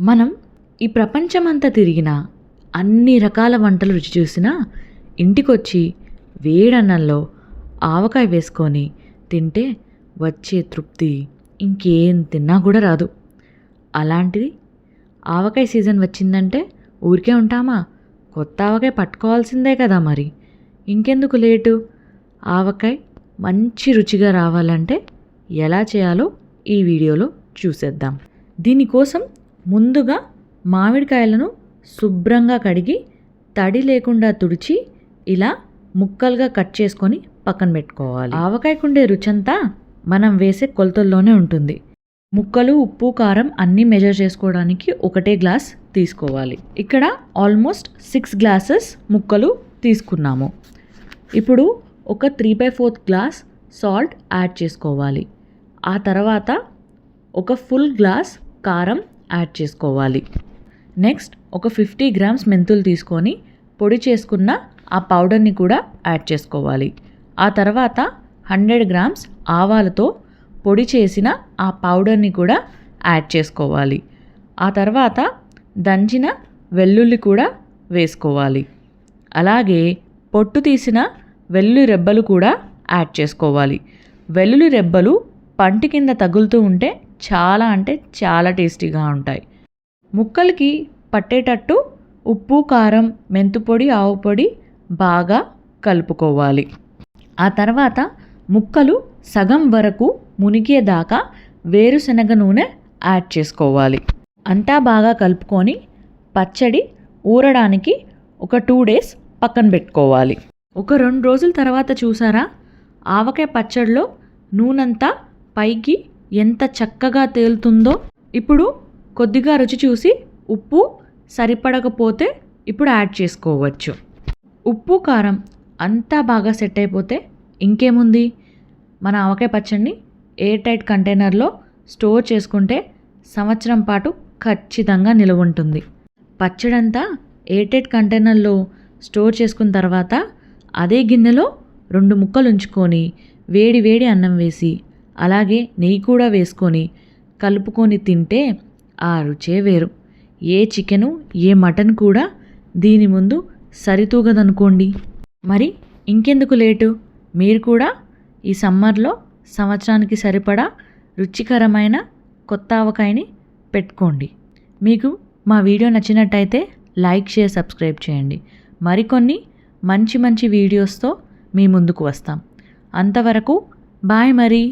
మనం ఈ ప్రపంచమంతా తిరిగినా, అన్ని రకాల వంటలు రుచి చూసినా, ఇంటికొచ్చి వేడన్నంలో ఆవకాయ వేసుకొని తింటే వచ్చే తృప్తి ఇంకేం తిన్నా కూడా రాదు. అలాంటిది ఆవకాయ సీజన్ వచ్చిందంటే ఊరికే ఉంటామా? కొత్త ఆవకాయ పట్టుకోవాల్సిందే కదా మరి. ఇంకెందుకు లేటు? ఆవకాయ మంచి రుచిగా రావాలంటే ఎలా చేయాలో ఈ వీడియోలో చూసేద్దాం. దీనికోసం ముందుగా మామిడికాయలను శుభ్రంగా కడిగి తడి లేకుండా తుడిచి ఇలా ముక్కలుగా కట్ చేసుకొని పక్కన పెట్టుకోవాలి. ఆవకాయకుండే రుచంతా మనం వేసే కొలతల్లోనే ఉంటుంది. ముక్కలు, ఉప్పు, కారం అన్నీ మెజర్ చేసుకోవడానికి ఒకటే గ్లాస్ తీసుకోవాలి. ఇక్కడ ఆల్మోస్ట్ 6 గ్లాసెస్ ముక్కలు తీసుకున్నాము. ఇప్పుడు ఒక 3/4 గ్లాస్ సాల్ట్ యాడ్ చేసుకోవాలి. ఆ తర్వాత ఒక ఫుల్ గ్లాస్ కారం యాడ్ చేసుకోవాలి. నెక్స్ట్ ఒక 50 గ్రామ్స్ మెంతులు తీసుకొని పొడి చేసుకున్న ఆ పౌడర్ని కూడా యాడ్ చేసుకోవాలి. ఆ తర్వాత 100 గ్రామ్స్ ఆవాలతో పొడి చేసిన ఆ పౌడర్ని కూడా యాడ్ చేసుకోవాలి. ఆ తర్వాత దంచిన వెల్లుల్లి కూడా వేసుకోవాలి. అలాగే పొట్టు తీసిన వెల్లుల్లి రెబ్బలు కూడా యాడ్ చేసుకోవాలి. వెల్లుల్లి రెబ్బలు పంటి కింద తగులుతూ ఉంటే చాలా అంటే చాలా టేస్టీగా ఉంటాయి. ముక్కలకి పట్టేటట్టు ఉప్పు, కారం, మెంతుపొడి, ఆవు పొడి బాగా కలుపుకోవాలి. ఆ తర్వాత ముక్కలు సగం వరకు మునిగేదాకా వేరుశనగ నూనె యాడ్ చేసుకోవాలి. అంతా బాగా కలుపుకొని పచ్చడి ఊరడానికి ఒక 2 days పక్కన పెట్టుకోవాలి. ఒక 2 రోజుల తర్వాత చూసారా, ఆవకాయ పచ్చడిలో నూనెంతా పైకి ఎంత చక్కగా తేలుతుందో. ఇప్పుడు కొద్దిగా రుచి చూసి ఉప్పు సరిపడకపోతే ఇప్పుడు యాడ్ చేసుకోవచ్చు. ఉప్పు, కారం అంతా బాగా సెట్ అయిపోతే ఇంకేముంది, మన ఆవకాయ పచ్చడిని ఎయిర్ టైట్ కంటైనర్లో స్టోర్ చేసుకుంటే సంవత్సరం పాటు ఖచ్చితంగా నిలువ ఉంటుంది. పచ్చడంతా ఎయిర్ టైట్ కంటైనర్లో స్టోర్ చేసుకున్న తర్వాత అదే గిన్నెలో 2 ముక్కలు ఉంచుకొని వేడి వేడి అన్నం వేసి అలాగే నెయ్యి కూడా వేసుకొని కలుపుకొని తింటే ఆ రుచే వేరు. ఏ చికెను, ఏ మటన్ కూడా దీని ముందు సరితూగదనుకోండి. మరి ఇంకెందుకు లేటు? మీరు కూడా ఈ సమ్మర్లో సంవత్సరానికి సరిపడా రుచికరమైన కొత్త ఆవకాయని పెట్టుకోండి. మీకు మా వీడియో నచ్చినట్టయితే లైక్, షేర్, సబ్స్క్రైబ్ చేయండి. మరికొన్ని మంచి మంచి వీడియోస్తో మీ ముందుకు వస్తాం. అంతవరకు బాయ్ మరి.